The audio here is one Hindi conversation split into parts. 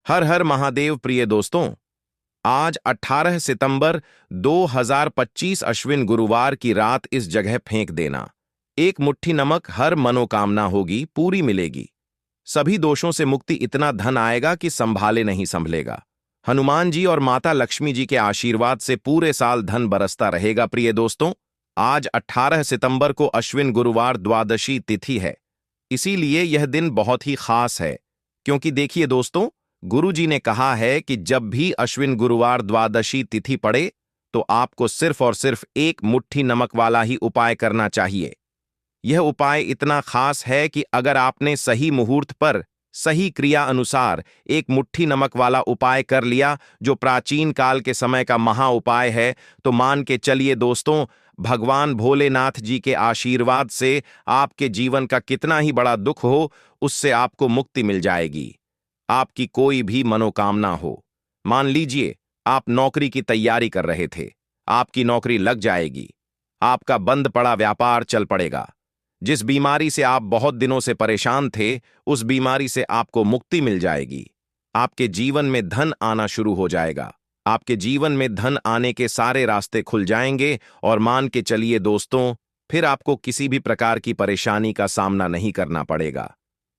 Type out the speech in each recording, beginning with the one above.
हर हर महादेव प्रिय दोस्तों। आज 18 सितंबर 2025 अश्विन गुरुवार की रात इस जगह फेंक देना। एक मुट्ठी नमक, हर मनोकामना होगी पूरी मिलेगी। सभी दोषों से मुक्ति, इतना धन आएगा कि संभाले नहीं संभलेगा। हनुमान जी और माता लक्ष्मी जी के आशीर्वाद से पूरे साल धन बरसता रहेगा। प्रिय दोस्तों, आज 18 सितंबर को अश्विन गुरुवार द्वादशी तिथि है। इसीलिए यह दिन बहुत ही खास है, क्योंकि देखिए दोस्तों, गुरु जी ने कहा है कि जब भी अश्विन गुरुवार द्वादशी तिथि पड़े तो आपको सिर्फ और सिर्फ एक मुट्ठी नमक वाला ही उपाय करना चाहिए। यह उपाय इतना खास है कि अगर आपने सही मुहूर्त पर सही क्रिया अनुसार एक मुट्ठी नमक वाला उपाय कर लिया, जो प्राचीन काल के समय का महा उपाय है, तो मान के चलिए दोस्तों, भगवान भोलेनाथ जी के आशीर्वाद से आपके जीवन का कितना ही बड़ा दुख हो, उससे आपको मुक्ति मिल जाएगी। आपकी कोई भी मनोकामना हो, मान लीजिए आप नौकरी की तैयारी कर रहे थे, आपकी नौकरी लग जाएगी। आपका बंद पड़ा व्यापार चल पड़ेगा। जिस बीमारी से आप बहुत दिनों से परेशान थे, उस बीमारी से आपको मुक्ति मिल जाएगी। आपके जीवन में धन आना शुरू हो जाएगा। आपके जीवन में धन आने के सारे रास्ते खुल जाएंगे और मान के चलिए दोस्तों, फिर आपको किसी भी प्रकार की परेशानी का सामना नहीं करना पड़ेगा।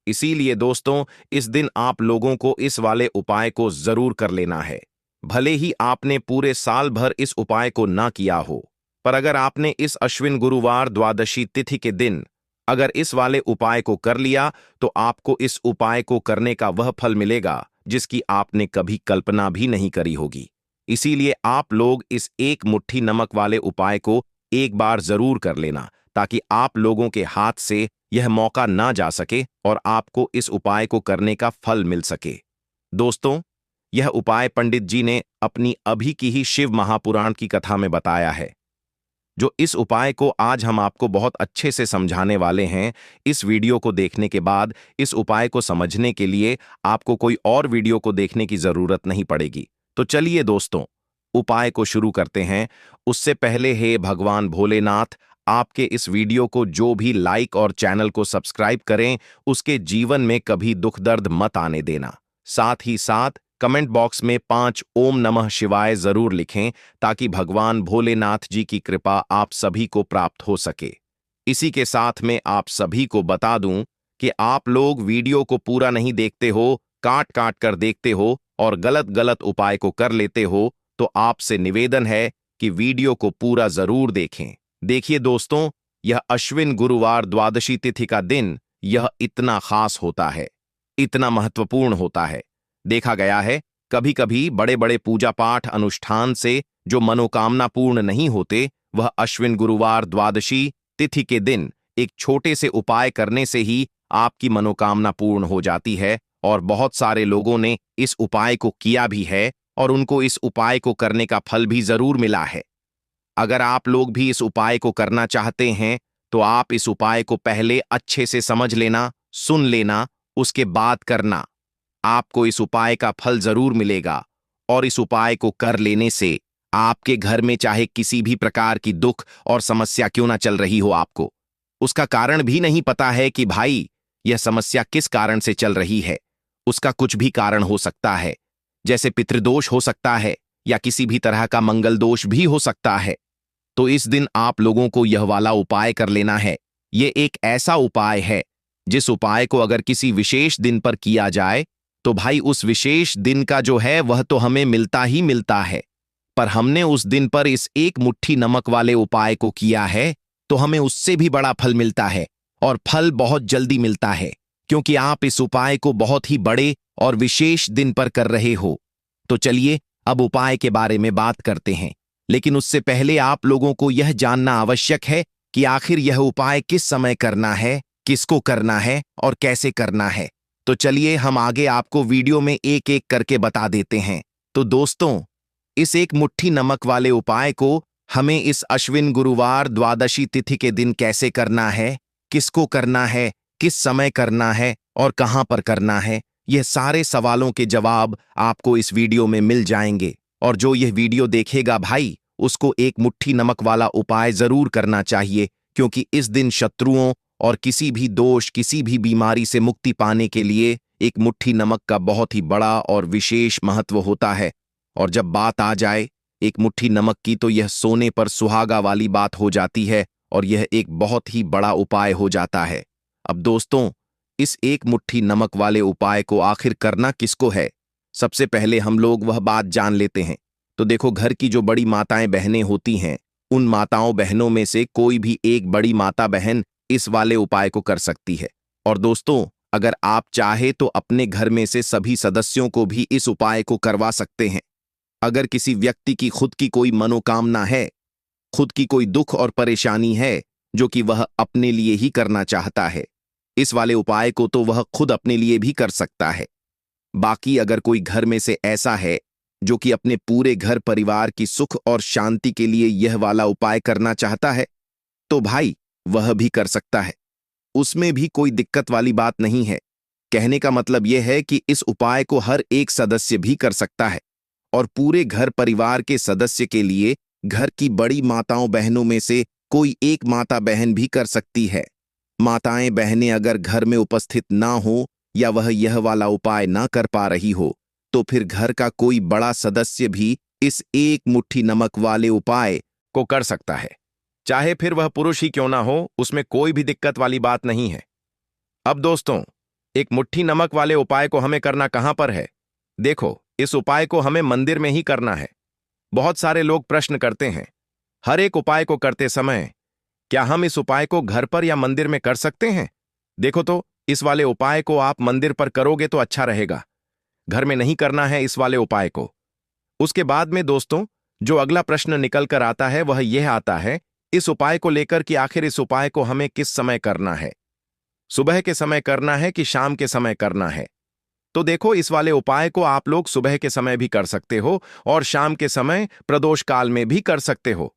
इसीलिए दोस्तों, इस दिन आप लोगों को इस वाले उपाय को जरूर कर लेना है। भले ही आपने पूरे साल भर इस उपाय को ना किया हो, पर अगर आपने इस अश्विन गुरुवार द्वादशी तिथि के दिन अगर इस वाले उपाय को कर लिया, तो आपको इस उपाय को करने का वह फल मिलेगा जिसकी आपने कभी कल्पना भी नहीं करी होगी। इसीलिए आप लोग इस एक मुट्ठी नमक वाले उपाय को एक बार जरूर कर लेना, ताकि आप लोगों के हाथ से यह मौका ना जा सके और आपको इस उपाय को करने का फल मिल सके। दोस्तों, यह उपाय पंडित जी ने अपनी अभी की ही शिव महापुराण की कथा में बताया है। जो इस उपाय को आज हम आपको बहुत अच्छे से समझाने वाले हैं। इस वीडियो को देखने के बाद इस उपाय को समझने के लिए आपको कोई और वीडियो को देखने की जरूरत नहीं पड़ेगी। तो चलिए दोस्तों, उपाय को शुरू करते हैं। उससे पहले हे भगवान भोलेनाथ, आपके इस वीडियो को जो भी लाइक और चैनल को सब्सक्राइब करें, उसके जीवन में कभी दुख दर्द मत आने देना। साथ ही साथ कमेंट बॉक्स में 5 ओम नमः शिवाय जरूर लिखें, ताकि भगवान भोलेनाथ जी की कृपा आप सभी को प्राप्त हो सके। इसी के साथ में आप सभी को बता दूं कि आप लोग वीडियो को पूरा नहीं देखते हो, काट काट कर देखते हो और गलत गलत उपाय को कर लेते हो, तो आपसे निवेदन है कि वीडियो को पूरा जरूर देखें। देखिए दोस्तों, यह अश्विन गुरुवार द्वादशी तिथि का दिन यह इतना खास होता है, इतना महत्वपूर्ण होता है। देखा गया है, कभी कभी बड़े बड़े पूजा पाठ अनुष्ठान से जो मनोकामना पूर्ण नहीं होते, वह अश्विन गुरुवार द्वादशी तिथि के दिन एक छोटे से उपाय करने से ही आपकी मनोकामना पूर्ण हो जाती है। और बहुत सारे लोगों ने इस उपाय को किया भी है और उनको इस उपाय को करने का फल भी जरूर मिला है। अगर आप लोग भी इस उपाय को करना चाहते हैं, तो आप इस उपाय को पहले अच्छे से समझ लेना, सुन लेना, उसके बाद करना। आपको इस उपाय का फल जरूर मिलेगा। और इस उपाय को कर लेने से आपके घर में चाहे किसी भी प्रकार की दुख और समस्या क्यों ना चल रही हो, आपको उसका कारण भी नहीं पता है कि भाई यह समस्या किस कारण से चल रही है। उसका कुछ भी कारण हो सकता है, जैसे पितृदोष हो सकता है या किसी भी तरह का मंगल दोष भी हो सकता है। तो इस दिन आप लोगों को यह वाला उपाय कर लेना है। यह एक ऐसा उपाय है जिस उपाय को अगर किसी विशेष दिन पर किया जाए, तो भाई उस विशेष दिन का जो है वह तो हमें मिलता ही मिलता है। पर हमने उस दिन पर इस एक मुट्ठी नमक वाले उपाय को किया है, तो हमें उससे भी बड़ा फल मिलता है, और फल बहुत जल्दी मिलता है, क्योंकि आप इस उपाय को बहुत ही बड़े और विशेष दिन पर कर रहे हो। तो चलिए अब उपाय के बारे में बात करते हैं। लेकिन उससे पहले आप लोगों को यह जानना आवश्यक है कि आखिर यह उपाय किस समय करना है, किसको करना है और कैसे करना है। तो चलिए हम आगे आपको वीडियो में एक एक करके बता देते हैं। तो दोस्तों, इस एक मुट्ठी नमक वाले उपाय को हमें इस अश्विन गुरुवार द्वादशी तिथि के दिन कैसे करना है, किसको करना है, किस समय करना है और कहां पर करना है, यह सारे सवालों के जवाब आपको इस वीडियो में मिल जाएंगे। और जो यह वीडियो देखेगा भाई, उसको एक मुट्ठी नमक वाला उपाय जरूर करना चाहिए, क्योंकि इस दिन शत्रुओं और किसी भी दोष, किसी भी बीमारी से मुक्ति पाने के लिए एक मुट्ठी नमक का बहुत ही बड़ा और विशेष महत्व होता है। और जब बात आ जाए एक मुट्ठी नमक की तो यह सोने पर सुहागा वाली बात हो जाती है और यह एक बहुत ही बड़ा उपाय हो जाता है। अब दोस्तों, इस एक मुट्ठी नमक वाले उपाय को आखिर करना किसको है? सबसे पहले हम लोग वह बात जान लेते हैं। तो देखो, घर की जो बड़ी माताएं बहनें होती हैं, उन माताओं बहनों में से कोई भी एक बड़ी माता बहन इस वाले उपाय को कर सकती है। और दोस्तों, अगर आप चाहे तो अपने घर में से सभी सदस्यों को भी इस उपाय को करवा सकते हैं। अगर किसी व्यक्ति की खुद की कोई मनोकामना है, खुद की कोई दुख और परेशानी है जो कि वह अपने लिए ही करना चाहता है, इस वाले उपाय को तो वह खुद अपने लिए भी कर सकता है। बाकी अगर कोई घर में से ऐसा है जो कि अपने पूरे घर परिवार की सुख और शांति के लिए यह वाला उपाय करना चाहता है, तो भाई वह भी कर सकता है। उसमें भी कोई दिक्कत वाली बात नहीं है। कहने का मतलब यह है कि इस उपाय को हर एक सदस्य भी कर सकता है और पूरे घर परिवार के सदस्य के लिए घर की बड़ी माताओं बहनों में से कोई एक माता बहन भी कर सकती है। माताएं बहनें अगर घर में उपस्थित ना हो या वह यह वाला उपाय ना कर पा रही हो, तो फिर घर का कोई बड़ा सदस्य भी इस एक मुट्ठी नमक वाले उपाय को कर सकता है। चाहे फिर वह पुरुष ही क्यों ना हो, उसमें कोई भी दिक्कत वाली बात नहीं है। अब दोस्तों, एक मुट्ठी नमक वाले उपाय को हमें करना कहां पर है? देखो, इस उपाय को हमें मंदिर में ही करना है। बहुत सारे लोग प्रश्न करते हैं, हर एक उपाय को करते समय क्या हम इस उपाय को घर पर या मंदिर में कर सकते हैं? देखो तो, इस वाले उपाय को आप मंदिर पर करोगे तो अच्छा रहेगा। घर में नहीं करना है इस वाले उपाय को। उसके बाद में दोस्तों, जो अगला प्रश्न निकल कर आता है वह यह आता है इस उपाय को लेकर कि आखिर इस उपाय को हमें किस समय करना है? सुबह के समय करना है कि शाम के समय करना है? तो देखो, इस वाले उपाय को आप लोग सुबह के समय भी कर सकते हो और शाम के समय प्रदोष काल में भी कर सकते हो।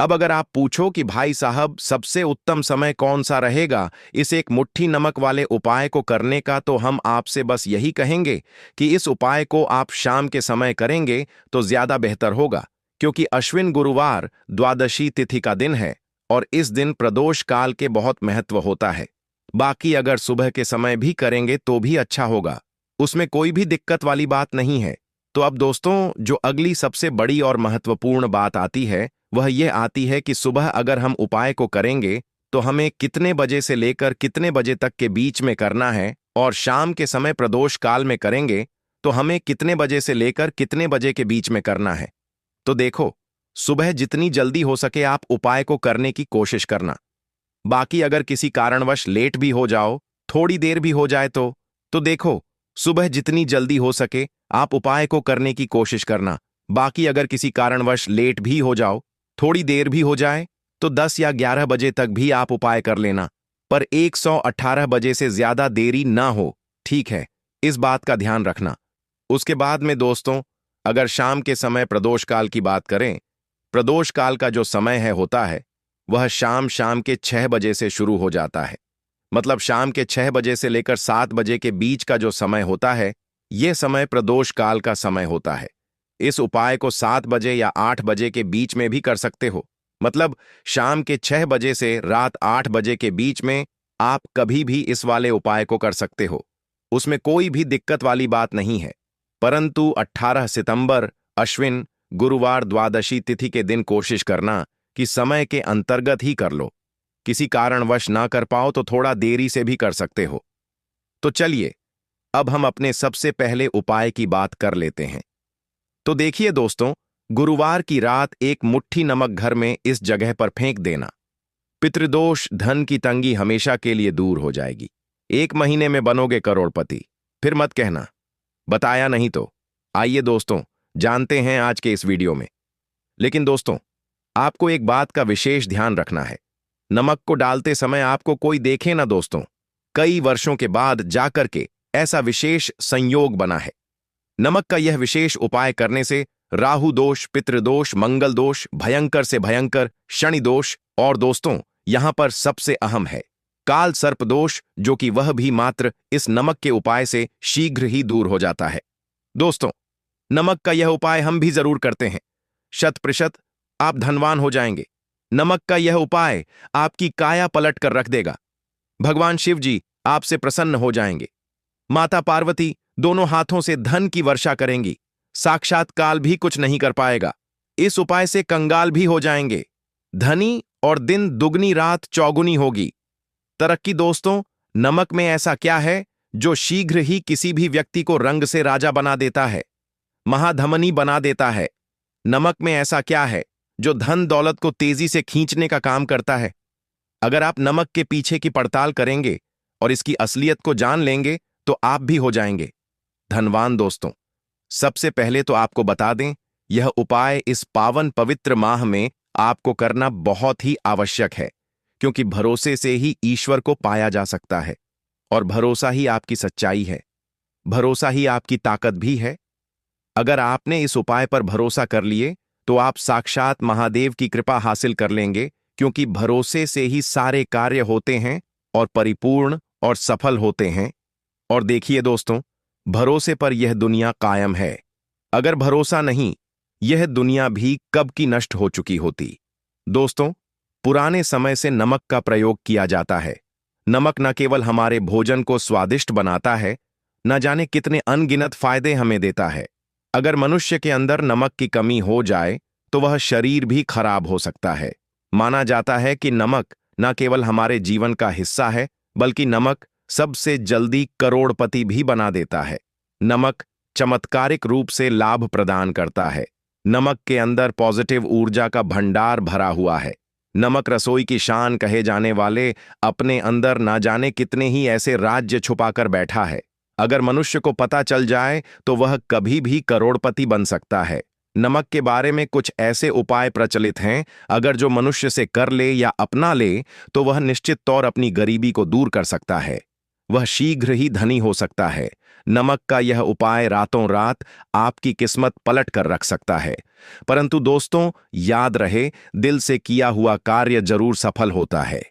अब अगर आप पूछो कि भाई साहब सबसे उत्तम समय कौन सा रहेगा इस एक मुट्ठी नमक वाले उपाय को करने का, तो हम आपसे बस यही कहेंगे कि इस उपाय को आप शाम के समय करेंगे तो ज्यादा बेहतर होगा, क्योंकि अश्विन गुरुवार द्वादशी तिथि का दिन है और इस दिन प्रदोष काल के बहुत महत्व होता है। बाकी अगर सुबह के समय भी करेंगे तो भी अच्छा होगा, उसमें कोई भी दिक्कत वाली बात नहीं है। तो अब दोस्तों, जो अगली सबसे बड़ी और महत्वपूर्ण बात आती है वह यह आती है कि सुबह अगर हम उपाय को करेंगे तो हमें कितने बजे से लेकर कितने बजे तक के बीच में करना है, और शाम के समय प्रदोष काल में करेंगे तो हमें कितने बजे से लेकर कितने बजे के बीच में करना है। तो देखो, सुबह जितनी जल्दी हो सके आप उपाय को करने की कोशिश करना। बाकी अगर किसी कारणवश लेट भी हो जाओ, थोड़ी देर भी हो जाए तो देखो, सुबह जितनी जल्दी हो सके आप उपाय को करने की कोशिश करना। बाकी अगर किसी कारणवश लेट भी हो जाओ, थोड़ी देर भी हो जाए, तो 10 या 11 बजे तक भी आप उपाय कर लेना, पर 118 बजे से ज्यादा देरी ना हो, ठीक है? इस बात का ध्यान रखना। उसके बाद में दोस्तों, अगर शाम के समय प्रदोष काल की बात करें, प्रदोष काल का जो समय होता है वह शाम शाम के 6 बजे से शुरू हो जाता है। मतलब शाम के 6 बजे से लेकर 7 बजे के बीच का जो समय होता है, यह समय प्रदोष काल का समय होता है। इस उपाय को 7 बजे या 8 बजे के बीच में भी कर सकते हो। मतलब शाम के 6 बजे से रात 8 बजे के बीच में आप कभी भी इस वाले उपाय को कर सकते हो, उसमें कोई भी दिक्कत वाली बात नहीं है। परंतु 18 सितंबर अश्विन गुरुवार द्वादशी तिथि के दिन कोशिश करना कि समय के अंतर्गत ही कर लो। किसी कारणवश ना कर पाओ तो थोड़ा देरी से भी कर सकते हो। तो चलिए, अब हम अपने सबसे पहले उपाय की बात कर लेते हैं। तो देखिए दोस्तों, गुरुवार की रात एक मुट्ठी नमक घर में इस जगह पर फेंक देना। पितृदोष, धन की तंगी हमेशा के लिए दूर हो जाएगी। 1 महीने में बनोगे करोड़पति। फिर मत कहना बताया नहीं तो। आइए दोस्तों, जानते हैं आज के इस वीडियो में। लेकिन दोस्तों, आपको एक बात का विशेष ध्यान रखना है। नमक को डालते समय आपको कोई देखे ना दोस्तों। कई वर्षों के बाद जाकर के ऐसा विशेष संयोग बना है। नमक का यह विशेष उपाय करने से राहु दोष, पितृदोष, मंगल दोष, भयंकर से भयंकर शनि दोष, और दोस्तों यहां पर सबसे अहम है काल सर्प दोष, जो कि वह भी मात्र इस नमक के उपाय से शीघ्र ही दूर हो जाता है। दोस्तों, नमक का यह उपाय हम भी जरूर करते हैं। 100% आप धनवान हो जाएंगे। नमक का यह उपाय आपकी काया पलट कर रख देगा। भगवान शिव जी आपसे प्रसन्न हो जाएंगे। माता पार्वती दोनों हाथों से धन की वर्षा करेंगी। साक्षात काल भी कुछ नहीं कर पाएगा। इस उपाय से कंगाल भी हो जाएंगे। धनी और दिन दुगनी रात चौगुनी होगी। तरक्की दोस्तों, नमक में ऐसा क्या है जो शीघ्र ही किसी भी व्यक्ति को रंग से राजा बना देता है, महाधमनी बना देता है? नमक में ऐसा क्या है जो धन दौलत को तेजी से खींचने का काम करता है? अगर आप नमक के पीछे की पड़ताल करेंगे और इसकी असलियत को जान लेंगे तो आप भी हो जाएंगे धनवान दोस्तों। सबसे पहले तो आपको बता दें, यह उपाय इस पावन पवित्र माह में आपको करना बहुत ही आवश्यक है, क्योंकि भरोसे से ही ईश्वर को पाया जा सकता है और भरोसा ही आपकी सच्चाई है, भरोसा ही आपकी ताकत भी है। अगर आपने इस उपाय पर भरोसा कर लिए तो आप साक्षात महादेव की कृपा हासिल कर लेंगे, क्योंकि भरोसे से ही सारे कार्य होते हैं और परिपूर्ण और सफल होते हैं। और देखिए दोस्तों, भरोसे पर यह दुनिया कायम है। अगर भरोसा नहीं, यह दुनिया भी कब की नष्ट हो चुकी होती। दोस्तों, पुराने समय से नमक का प्रयोग किया जाता है। नमक न केवल हमारे भोजन को स्वादिष्ट बनाता है, न जाने कितने अनगिनत फायदे हमें देता है। अगर मनुष्य के अंदर नमक की कमी हो जाए तो वह शरीर भी खराब हो सकता है। माना जाता है कि नमक न केवल हमारे जीवन का हिस्सा है, बल्कि नमक सबसे जल्दी करोड़पति भी बना देता है। नमक चमत्कारिक रूप से लाभ प्रदान करता है। नमक के अंदर पॉजिटिव ऊर्जा का भंडार भरा हुआ है। नमक रसोई की शान कहे जाने वाले अपने अंदर ना जाने कितने ही ऐसे राज्य छुपाकर बैठा है। अगर मनुष्य को पता चल जाए तो वह कभी भी करोड़पति बन सकता है। नमक के बारे में कुछ ऐसे उपाय प्रचलित हैं, अगर जो मनुष्य से कर ले या अपना ले तो वह निश्चित तौर अपनी गरीबी को दूर कर सकता है। वह शीघ्र ही धनी हो सकता है। नमक का यह उपाय रातों रात आपकी किस्मत पलट कर रख सकता है। परंतु दोस्तों, याद रहे, दिल से किया हुआ कार्य जरूर सफल होता है।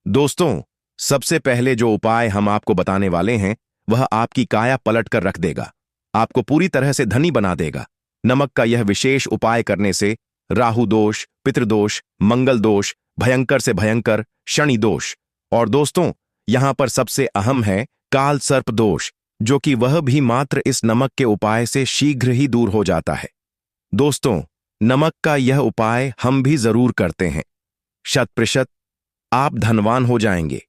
दोस्तों, सबसे पहले जो उपाय हम आपको बताने वाले हैं वह आपकी काया पलट कर रख देगा, आपको पूरी तरह से धनी बना देगा। नमक का यह विशेष उपाय करने से राहु दोष, पितृदोष, मंगल दोष, भयंकर से भयंकर शनि दोष, और दोस्तों यहां पर सबसे अहम है काल सर्प दोष, जो कि वह भी मात्र इस नमक के उपाय से शीघ्र ही दूर हो जाता है। दोस्तों, नमक का यह उपाय हम भी जरूर करते हैं। 100% आप धनवान हो जाएंगे।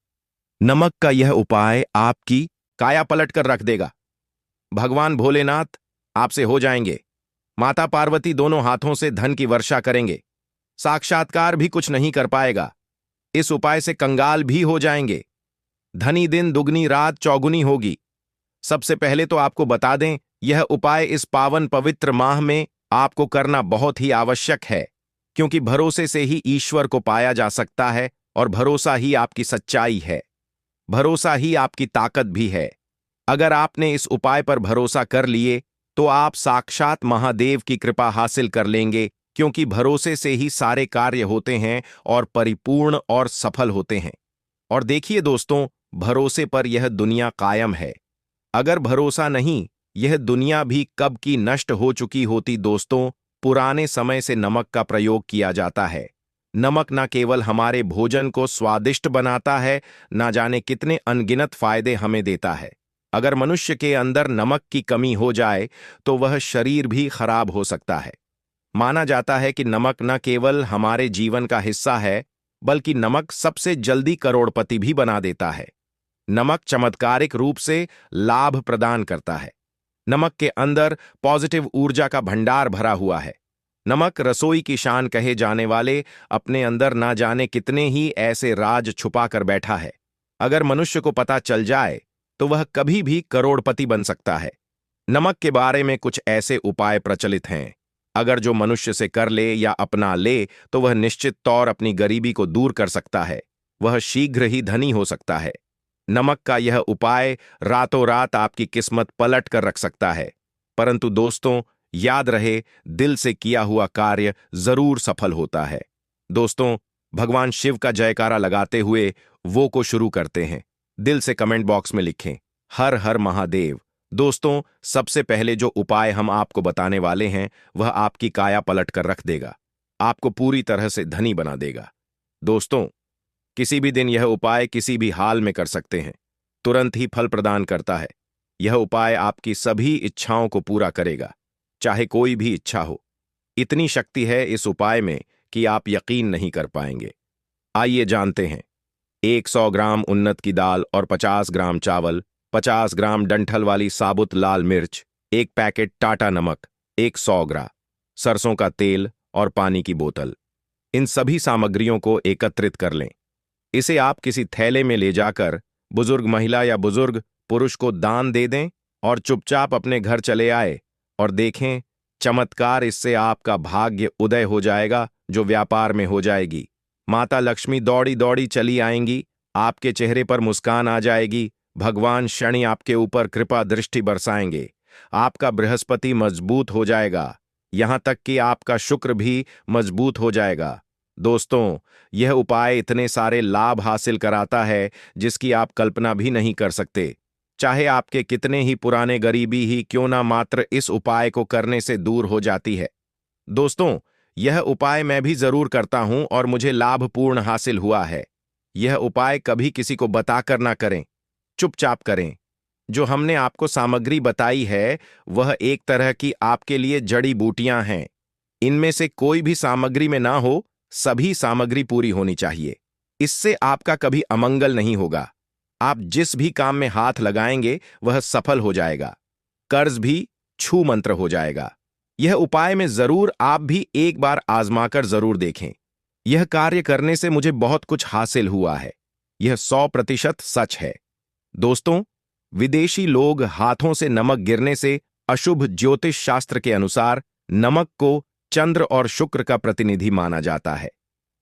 नमक का यह उपाय आपकी काया पलट कर रख देगा। भगवान भोलेनाथ आपसे हो जाएंगे। माता पार्वती दोनों हाथों से धन की वर्षा करेंगे। साक्षात्कार भी कुछ नहीं कर पाएगा। इस उपाय से कंगाल भी हो जाएंगे। धनी दिन दुगनी रात चौगुनी होगी। सबसे पहले तो आपको बता दें, यह उपाय इस पावन पवित्र माह में आपको करना बहुत ही आवश्यक है, क्योंकि भरोसे से ही ईश्वर को पाया जा सकता है और भरोसा ही आपकी सच्चाई है, भरोसा ही आपकी ताकत भी है। अगर आपने इस उपाय पर भरोसा कर लिए तो आप साक्षात महादेव की कृपा हासिल कर लेंगे, क्योंकि भरोसे से ही सारे कार्य होते हैं और परिपूर्ण और सफल होते हैं। और देखिए दोस्तों, भरोसे पर यह दुनिया कायम है। अगर भरोसा नहीं, यह दुनिया भी कब की नष्ट हो चुकी होती। दोस्तों, पुराने समय से नमक का प्रयोग किया जाता है। नमक न केवल हमारे भोजन को स्वादिष्ट बनाता है, ना जाने कितने अनगिनत फायदे हमें देता है। अगर मनुष्य के अंदर नमक की कमी हो जाए तो वह शरीर भी खराब हो सकता है। माना जाता है कि नमक न केवल हमारे जीवन का हिस्सा है, बल्कि नमक सबसे जल्दी करोड़पति भी बना देता है। नमक चमत्कारिक रूप से लाभ प्रदान करता है। नमक के अंदर पॉजिटिव ऊर्जा का भंडार भरा हुआ है। नमक रसोई की शान कहे जाने वाले अपने अंदर ना जाने कितने ही ऐसे राज छुपा कर बैठा है। अगर मनुष्य को पता चल जाए तो वह कभी भी करोड़पति बन सकता है। नमक के बारे में कुछ ऐसे उपाय प्रचलित हैं, अगर जो मनुष्य से कर ले या अपना ले तो वह निश्चित तौर अपनी गरीबी को दूर कर सकता है। वह शीघ्र ही धनी हो सकता है। नमक का यह उपाय रातों रात आपकी किस्मत पलट कर रख सकता है। परंतु दोस्तों, याद रहे, दिल से किया हुआ कार्य जरूर सफल होता है। दोस्तों, भगवान शिव का जयकारा लगाते हुए वो को शुरू करते हैं। दिल से कमेंट बॉक्स में लिखें, हर हर महादेव। दोस्तों, सबसे पहले जो उपाय हम आपको बताने वाले हैं वह आपकी काया पलट कर रख देगा, आपको पूरी तरह से धनी बना देगा। दोस्तों, किसी भी दिन यह उपाय किसी भी हाल में कर सकते हैं, तुरंत ही फल प्रदान करता है। यह उपाय आपकी सभी इच्छाओं को पूरा करेगा, चाहे कोई भी इच्छा हो। इतनी शक्ति है इस उपाय में कि आप यकीन नहीं कर पाएंगे। आइए जानते हैं। 100 ग्राम उन्नत की दाल और 50 ग्राम चावल, 50 ग्राम डंठल वाली साबुत लाल मिर्च, एक पैकेट टाटा नमक, एक 100 ग्राम सरसों का तेल और पानी की बोतल। इन सभी सामग्रियों को एकत्रित कर लें। इसे आप किसी थैले में ले जाकर बुजुर्ग महिला या बुजुर्ग पुरुष को दान दे दें और चुपचाप अपने घर चले आए और देखें चमत्कार। इससे आपका भाग्य उदय हो जाएगा, जो व्यापार में हो जाएगी। माता लक्ष्मी दौड़ी दौड़ी चली आएंगी, आपके चेहरे पर मुस्कान आ जाएगी। भगवान शनि आपके ऊपर कृपा दृष्टि बरसाएंगे। आपका बृहस्पति मजबूत हो जाएगा, यहां तक कि आपका शुक्र भी मजबूत हो जाएगा। दोस्तों, यह उपाय इतने सारे लाभ हासिल कराता है जिसकी आप कल्पना भी नहीं कर सकते। चाहे आपके कितने ही पुराने गरीबी ही क्यों ना, मात्र इस उपाय को करने से दूर हो जाती है। दोस्तों, यह उपाय मैं भी जरूर करता हूं और मुझे लाभपूर्ण हासिल हुआ है। यह उपाय कभी किसी को बताकर ना करें, चुपचाप करें। जो हमने आपको सामग्री बताई है वह एक तरह की आपके लिए जड़ी बूटियां हैं। इनमें से कोई भी सामग्री में ना हो, सभी सामग्री पूरी होनी चाहिए। इससे आपका कभी अमंगल नहीं होगा। आप जिस भी काम में हाथ लगाएंगे वह सफल हो जाएगा। कर्ज भी छू मंत्र हो जाएगा। यह उपाय में जरूर आप भी एक बार आजमाकर जरूर देखें। यह कार्य करने से मुझे बहुत कुछ हासिल हुआ है। यह 100% सच है। दोस्तों, विदेशी लोग हाथों से नमक गिरने से अशुभ ज्योतिष शास्त्र के अनुसार नमक को चंद्र और शुक्र का प्रतिनिधि माना जाता है।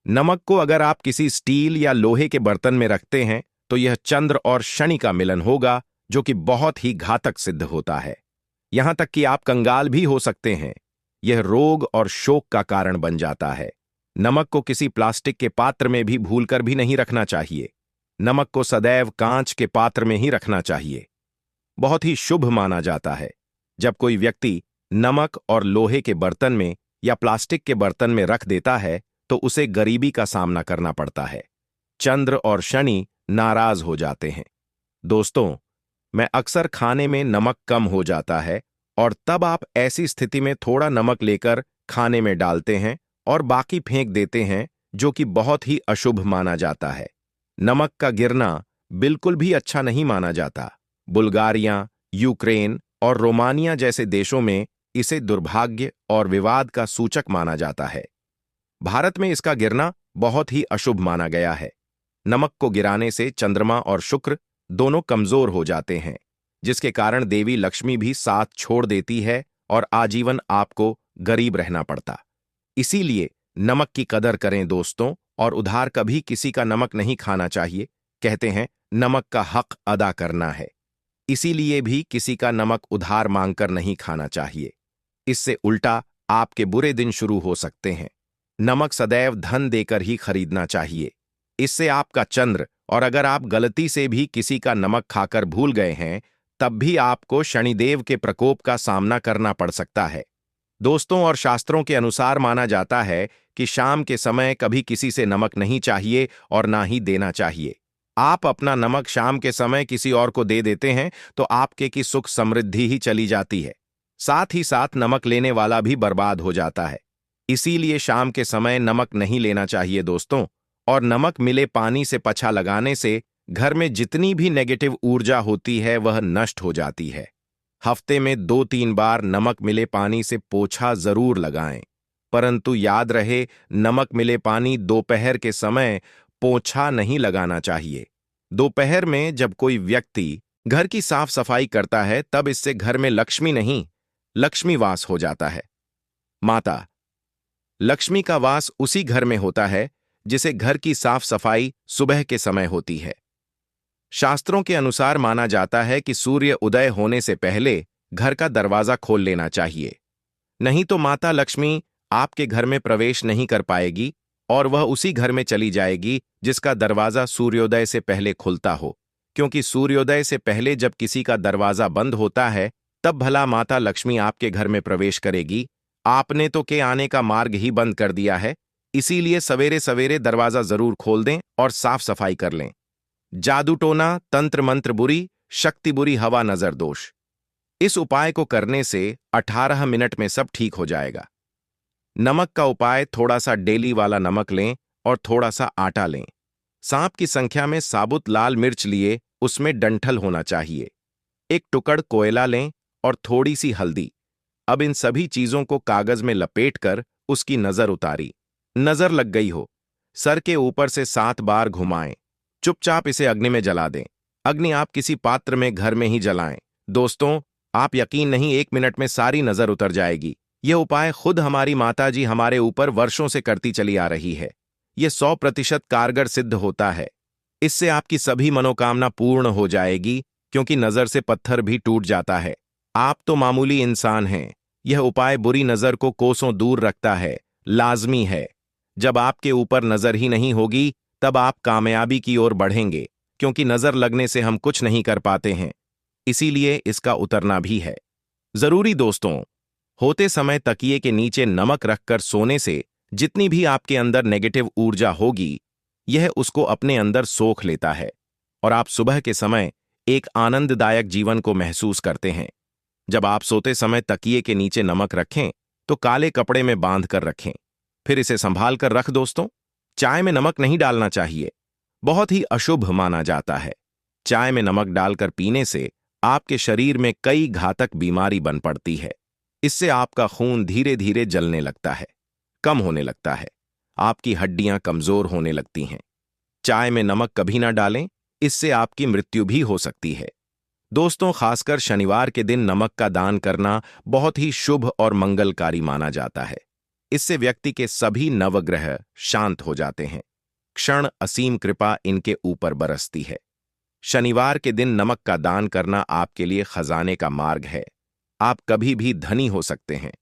नमक को अगर आप किसी स्टील या लोहे के बर्तन में रखते हैं तो यह चंद्र और शनि का मिलन होगा, जो कि बहुत ही घातक सिद्ध होता है। यहां तक कि आप कंगाल भी हो सकते हैं। यह रोग और शोक का कारण बन जाता है। नमक को किसी प्लास्टिक के पात्र में भी भूलकर भी नहीं रखना चाहिए। नमक को सदैव कांच के पात्र में ही रखना चाहिए। बहुत ही शुभ माना जाता है। जब कोई व्यक्ति नमक और लोहे के बर्तन में या प्लास्टिक के बर्तन में रख देता है तो उसे गरीबी का सामना करना पड़ता है। चंद्र और शनि नाराज हो जाते हैं। दोस्तों, मैं अक्सर खाने में नमक कम हो जाता है और तब आप ऐसी स्थिति में थोड़ा नमक लेकर खाने में डालते हैं और बाकी फेंक देते हैं, जो कि बहुत ही अशुभ माना जाता है। नमक का गिरना बिल्कुल भी अच्छा नहीं माना जाता। बुल्गारिया, यूक्रेन और रोमानिया जैसे देशों में इसे दुर्भाग्य और विवाद का सूचक माना जाता है। भारत में इसका गिरना बहुत ही अशुभ माना गया है। नमक को गिराने से चंद्रमा और शुक्र दोनों कमजोर हो जाते हैं, जिसके कारण देवी लक्ष्मी भी साथ छोड़ देती है और आजीवन आपको गरीब रहना पड़ता। इसीलिए नमक की कदर करें दोस्तों, और उधार कभी किसी का नमक नहीं खाना चाहिए। कहते हैं नमक का हक अदा करना है, इसीलिए भी किसी का नमक उधार मांगकर नहीं खाना चाहिए। इससे उल्टा आपके बुरे दिन शुरू हो सकते हैं। नमक सदैव धन देकर ही खरीदना चाहिए। इससे आपका चंद्र, और अगर आप गलती से भी किसी का नमक खाकर भूल गए हैं तब भी आपको शनिदेव के प्रकोप का सामना करना पड़ सकता है। दोस्तों, और शास्त्रों के अनुसार माना जाता है कि शाम के समय कभी किसी से नमक नहीं चाहिए और ना ही देना चाहिए। आप अपना नमक शाम के समय किसी और को दे देते हैं तो आपके की सुख समृद्धि ही चली जाती है, साथ ही साथ नमक लेने वाला भी बर्बाद हो जाता है। इसीलिए शाम के समय नमक नहीं लेना चाहिए दोस्तों। और नमक मिले पानी से पछा लगाने से घर में जितनी भी नेगेटिव ऊर्जा होती है वह नष्ट हो जाती है। हफ्ते में 2-3 बार नमक मिले पानी से पोछा जरूर लगाएं, परंतु याद रहे नमक मिले पानी दोपहर के समय पोछा नहीं लगाना चाहिए। दोपहर में जब कोई व्यक्ति घर की साफ सफाई करता है तब इससे घर में लक्ष्मी नहीं, लक्ष्मी वास हो जाता है। माता लक्ष्मी का वास उसी घर में होता है जिसे घर की साफ सफाई सुबह के समय होती है। शास्त्रों के अनुसार माना जाता है कि सूर्य उदय होने से पहले घर का दरवाजा खोल लेना चाहिए, नहीं तो माता लक्ष्मी आपके घर में प्रवेश नहीं कर पाएगी और वह उसी घर में चली जाएगी जिसका दरवाजा सूर्योदय से पहले खुलता हो, क्योंकि सूर्योदय से पहले जब किसी का दरवाजा बंद होता है तब भला माता लक्ष्मी आपके घर में प्रवेश करेगी। आपने तो के आने का मार्ग ही बंद कर दिया है। इसीलिए सवेरे सवेरे दरवाजा जरूर खोल दें और साफ सफाई कर लें। जादू टोना, तंत्र मंत्र बुरी, शक्ति बुरी, हवा नजर दोष। इस उपाय को करने से 18 मिनट में सब ठीक हो जाएगा। नमक का उपाय, थोड़ा सा डेली वाला नमक लें और थोड़ा सा आटा लें। सांप की संख्या में साबुत लाल मिर्च लिए, उसमें डंठल होना चाहिए। एक टुकड़ कोयला लें और थोड़ी सी हल्दी। अब इन सभी चीजों को कागज में लपेटकर उसकी नजर उतारी। नजर लग गई हो, सर के ऊपर से 7 बार घुमाएं। चुपचाप इसे अग्नि में जला दें। अग्नि आप किसी पात्र में घर में ही जलाएं। दोस्तों, आप यकीन नहीं, 1 मिनट में सारी नजर उतर जाएगी। यह उपाय खुद हमारी माताजी हमारे ऊपर वर्षों से करती चली आ रही है। यह 100% कारगर सिद्ध होता है। इससे आपकी सभी मनोकामना पूर्ण हो जाएगी, क्योंकि नजर से पत्थर भी टूट जाता है। आप तो मामूली इंसान हैं। यह उपाय बुरी नजर को कोसों दूर रखता है, लाजमी है। जब आपके ऊपर नजर ही नहीं होगी, तब आप कामयाबी की ओर बढ़ेंगे, क्योंकि नजर लगने से हम कुछ नहीं कर पाते हैं। इसीलिए इसका उतरना भी है जरूरी। दोस्तों, होते समय तकिए के नीचे नमक रखकर सोने से जितनी भी आपके अंदर नेगेटिव ऊर्जा होगी, यह उसको अपने अंदर सोख लेता है और आप सुबह के समय एक आनंददायक जीवन को महसूस करते हैं। जब आप सोते समय तकिए के नीचे नमक रखें तो काले कपड़े में बांध कर रखें, फिर इसे संभाल कर रख। दोस्तों, चाय में नमक नहीं डालना चाहिए, बहुत ही अशुभ माना जाता है। चाय में नमक डालकर पीने से आपके शरीर में कई घातक बीमारी बन पड़ती है। इससे आपका खून धीरे धीरे जलने लगता है, कम होने लगता है, आपकी हड्डियां कमजोर होने लगती हैं। चाय में नमक कभी ना डालें, इससे आपकी मृत्यु भी हो सकती है। दोस्तों, खासकर शनिवार के दिन नमक का दान करना बहुत ही शुभ और मंगलकारी माना जाता है। इससे व्यक्ति के सभी नवग्रह शांत हो जाते हैं। क्षण असीम कृपा इनके ऊपर बरसती है। शनिवार के दिन नमक का दान करना आपके लिए खजाने का मार्ग है। आप कभी भी धनी हो सकते हैं।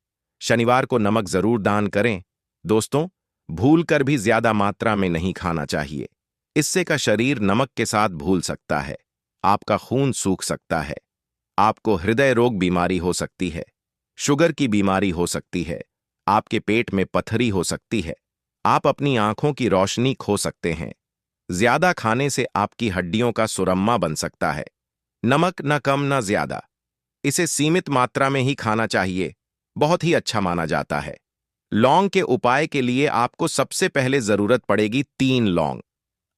शनिवार को नमक जरूर दान करें। दोस्तों, भूलकर भी ज्यादा मात्रा में नहीं खाना चाहिए। इससे का शरीर नमक के साथ भूल सकता है, आपका खून सूख सकता है, आपको हृदय रोग बीमारी हो सकती है, शुगर की बीमारी हो सकती है, आपके पेट में पथरी हो सकती है, आप अपनी आंखों की रोशनी खो सकते हैं। ज्यादा खाने से आपकी हड्डियों का सुरम्मा बन सकता है। नमक न कम न ज्यादा, इसे सीमित मात्रा में ही खाना चाहिए, बहुत ही अच्छा माना जाता है। लौंग के उपाय के लिए आपको सबसे पहले जरूरत पड़ेगी 3 लौंग।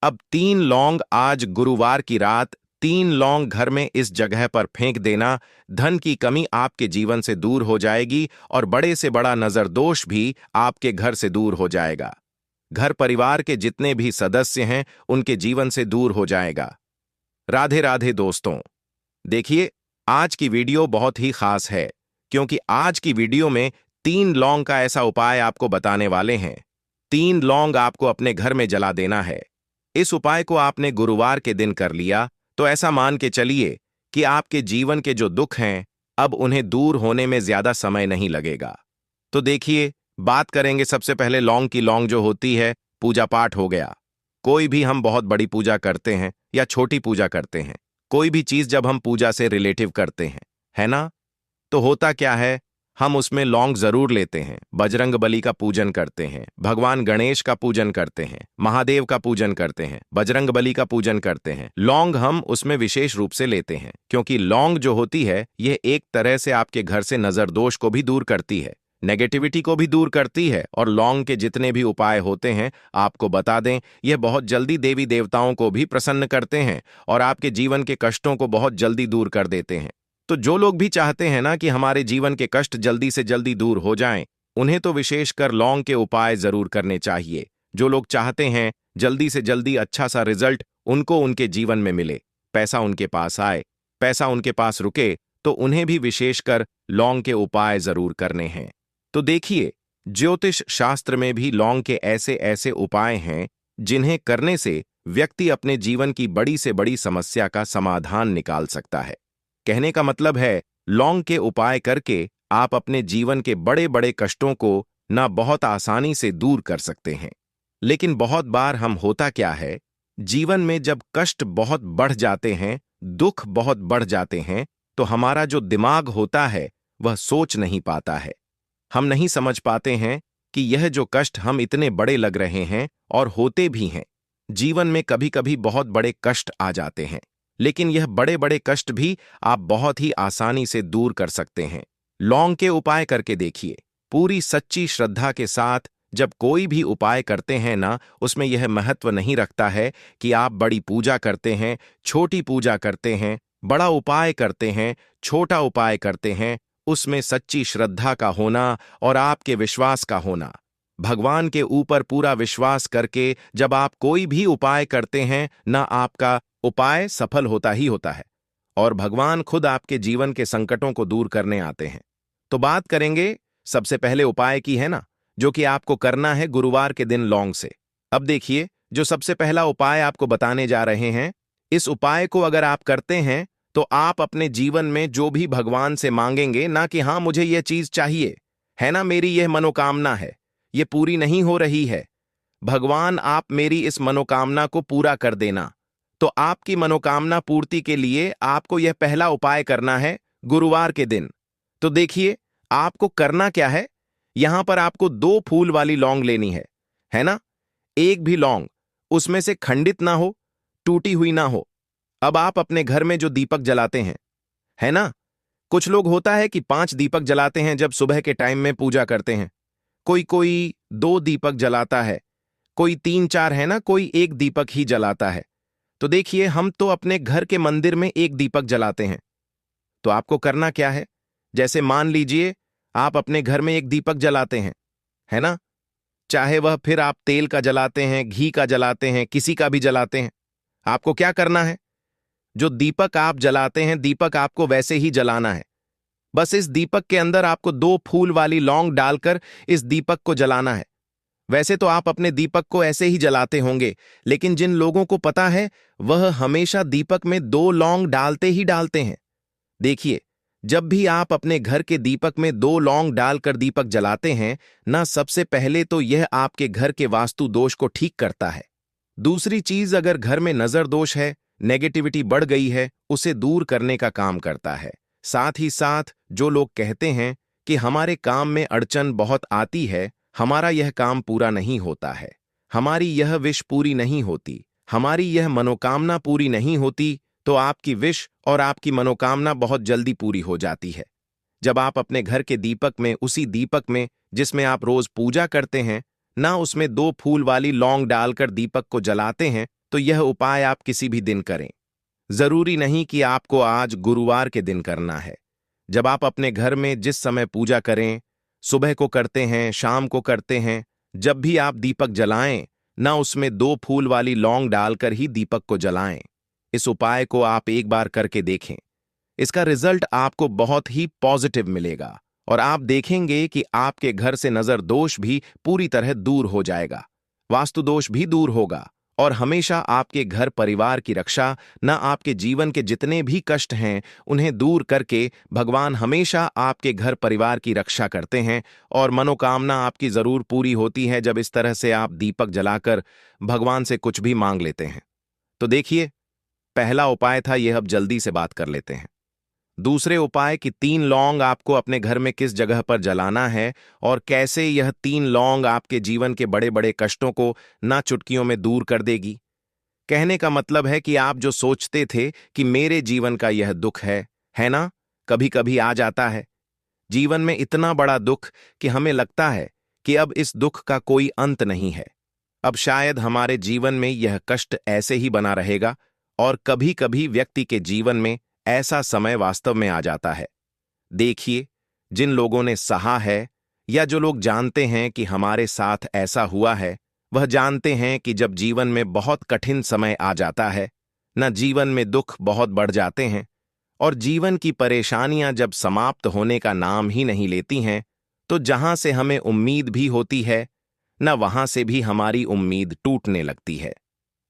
अब 3 लौंग आज गुरुवार की रात 3 लौंग घर में इस जगह पर फेंक देना। धन की कमी आपके जीवन से दूर हो जाएगी और बड़े से बड़ा नजर दोष भी आपके घर से दूर हो जाएगा। घर परिवार के जितने भी सदस्य हैं, उनके जीवन से दूर हो जाएगा। राधे राधे दोस्तों। देखिए, आज की वीडियो बहुत ही खास है, क्योंकि आज की वीडियो में 3 लौंग का ऐसा उपाय आपको बताने वाले हैं। 3 लौंग आपको अपने घर में जला देना है। इस उपाय को आपने गुरुवार के दिन कर लिया तो ऐसा मान के चलिए कि आपके जीवन के जो दुख हैं, अब उन्हें दूर होने में ज्यादा समय नहीं लगेगा। तो देखिए, बात करेंगे सबसे पहले लौंग की। लौंग जो होती है, पूजा पाठ हो गया। कोई भी हम बहुत बड़ी पूजा करते हैं या छोटी पूजा करते हैं, कोई भी चीज जब हम पूजा से रिलेटिव करते हैं, है ना, तो होता क्या है, हम उसमें लौंग जरूर लेते हैं। बजरंग बली का पूजन करते हैं, भगवान गणेश का पूजन करते हैं, महादेव का पूजन करते हैं, बजरंग बली का पूजन करते हैं। लौंग हम उसमें विशेष रूप से लेते हैं, क्योंकि लौंग जो होती है, यह एक तरह से आपके घर से नजर दोष को भी दूर करती है, नेगेटिविटी को भी दूर करती है। और लौंग के जितने भी उपाय होते हैं, आपको बता दें, यह बहुत जल्दी देवी देवताओं को भी प्रसन्न करते हैं और आपके जीवन के कष्टों को बहुत जल्दी दूर कर देते हैं। तो जो लोग भी चाहते हैं ना कि हमारे जीवन के कष्ट जल्दी से जल्दी दूर हो जाएं, उन्हें तो विशेषकर लौंग के उपाय जरूर करने चाहिए। जो लोग चाहते हैं जल्दी से जल्दी अच्छा सा रिजल्ट उनको उनके जीवन में मिले, पैसा उनके पास आए, पैसा उनके पास रुके, तो उन्हें भी विशेषकर लौंग के उपाय जरूर करने हैं। तो देखिए, ज्योतिष शास्त्र में भी लौंग के ऐसे ऐसे उपाय हैं जिन्हें करने से व्यक्ति अपने जीवन की बड़ी से बड़ी समस्या का समाधान निकाल सकता है। कहने का मतलब है, लौंग के उपाय करके आप अपने जीवन के बड़े बड़े कष्टों को ना बहुत आसानी से दूर कर सकते हैं। लेकिन बहुत बार हम होता क्या है, जीवन में जब कष्ट बहुत बढ़ जाते हैं, दुख बहुत बढ़ जाते हैं, तो हमारा जो दिमाग होता है वह सोच नहीं पाता है। हम नहीं समझ पाते हैं कि यह जो कष्ट हम इतने बड़े लग रहे हैं और होते भी हैं। जीवन में कभी कभी बहुत बड़े कष्ट आ जाते हैं, लेकिन यह बड़े बड़े कष्ट भी आप बहुत ही आसानी से दूर कर सकते हैं। लौंग के उपाय करके देखिए। पूरी सच्ची श्रद्धा के साथ जब कोई भी उपाय करते हैं ना, उसमें यह महत्व नहीं रखता है कि आप बड़ी पूजा करते हैं, छोटी पूजा करते हैं, बड़ा उपाय करते हैं, छोटा उपाय करते हैं। उसमें सच्ची श्रद्धा का होना और आपके विश्वास का होना। भगवान के ऊपर पूरा विश्वास करके जब आप कोई भी उपाय करते हैं ना, आपका उपाय सफल होता ही होता है और भगवान खुद आपके जीवन के संकटों को दूर करने आते हैं। तो बात करेंगे सबसे पहले उपाय की, है ना, जो कि आपको करना है गुरुवार के दिन लौंग से। अब देखिए, जो सबसे पहला उपाय आपको बताने जा रहे हैं, इस उपाय को अगर आप करते हैं तो आप अपने जीवन में जो भी भगवान से मांगेंगे ना, कि हाँ मुझे यह चीज चाहिए, है ना, मेरी यह मनोकामना है, ये पूरी नहीं हो रही है, भगवान आप मेरी इस मनोकामना को पूरा कर देना। तो आपकी मनोकामना पूर्ति के लिए आपको यह पहला उपाय करना है गुरुवार के दिन। तो देखिए, आपको करना क्या है। यहां पर आपको 2 फूल वाली लौंग लेनी है ना। एक भी लौंग उसमें से खंडित ना हो, टूटी हुई ना हो। अब आप अपने घर में जो दीपक जलाते हैं, है ना, कुछ लोग होता है कि 5 दीपक जलाते हैं जब सुबह के टाइम में पूजा करते हैं, कोई कोई 2 दीपक जलाता है, कोई 3-4, है ना, कोई 1 दीपक ही जलाता है। तो देखिए, हम तो अपने घर के मंदिर में 1 दीपक जलाते हैं। तो आपको करना क्या है, जैसे मान लीजिए आप अपने घर में 1 दीपक जलाते हैं, है ना, चाहे वह फिर आप तेल का जलाते हैं, घी का जलाते हैं, किसी का भी जलाते हैं। आपको क्या करना है, जो दीपक आप जलाते हैं, दीपक आपको वैसे ही जलाना है। बस इस दीपक के अंदर आपको 2 फूल वाली लौंग डालकर इस दीपक को जलाना है। वैसे तो आप अपने दीपक को ऐसे ही जलाते होंगे, लेकिन जिन लोगों को पता है वह हमेशा दीपक में 2 लौंग डालते ही डालते हैं। देखिए, जब भी आप अपने घर के दीपक में 2 लौंग डालकर दीपक जलाते हैं ना, सबसे पहले तो यह आपके घर के वास्तु दोष को ठीक करता है। दूसरी चीज, अगर घर में नजर दोष है, नेगेटिविटी बढ़ गई है, उसे दूर करने का काम करता है। साथ ही साथ जो लोग कहते हैं कि हमारे काम में अड़चन बहुत आती है, हमारा यह काम पूरा नहीं होता है, हमारी यह विश पूरी नहीं होती, हमारी यह मनोकामना पूरी नहीं होती, तो आपकी विश और आपकी मनोकामना बहुत जल्दी पूरी हो जाती है। जब आप अपने घर के दीपक में, उसी दीपक में जिसमें आप रोज पूजा करते हैं ना, उसमें 2 फूल वाली लौंग डालकर दीपक को जलाते हैं, तो यह उपाय आप किसी भी दिन करें। जरूरी नहीं कि आपको आज गुरुवार के दिन करना है। जब आप अपने घर में जिस समय पूजा करें, सुबह को करते हैं, शाम को करते हैं, जब भी आप दीपक जलाएं ना, उसमें 2 फूल वाली लौंग डालकर ही दीपक को जलाएं। इस उपाय को आप एक बार करके देखें। इसका रिजल्ट आपको बहुत ही पॉजिटिव मिलेगा और आप देखेंगे कि आपके घर से नजर दोष भी पूरी तरह दूर हो जाएगा, वास्तु दोष भी दूर होगा और हमेशा आपके घर परिवार की रक्षा, न आपके जीवन के जितने भी कष्ट हैं उन्हें दूर करके भगवान हमेशा आपके घर परिवार की रक्षा करते हैं और मनोकामना आपकी जरूर पूरी होती है जब इस तरह से आप दीपक जलाकर भगवान से कुछ भी मांग लेते हैं। तो देखिए, पहला उपाय था यह, अब जल्दी से बात कर लेते हैं। दूसरे उपाय कि 3 लौंग आपको अपने घर में किस जगह पर जलाना है और कैसे यह 3 लौंग आपके जीवन के बड़े बड़े कष्टों को ना चुटकियों में दूर कर देगी। कहने का मतलब है कि आप जो सोचते थे कि मेरे जीवन का यह दुख है ना, कभी कभी आ जाता है जीवन में इतना बड़ा दुख कि हमें लगता है कि अब इस दुख का कोई अंत नहीं है, अब शायद हमारे जीवन में यह कष्ट ऐसे ही बना रहेगा। और कभी कभी व्यक्ति के जीवन में ऐसा समय वास्तव में आ जाता है। देखिए, जिन लोगों ने सहा है या जो लोग जानते हैं कि हमारे साथ ऐसा हुआ है, वह जानते हैं कि जब जीवन में बहुत कठिन समय आ जाता है न, जीवन में दुख बहुत बढ़ जाते हैं और जीवन की परेशानियां जब समाप्त होने का नाम ही नहीं लेती हैं, तो जहां से हमें उम्मीद भी होती है न, वहां से भी हमारी उम्मीद टूटने लगती है।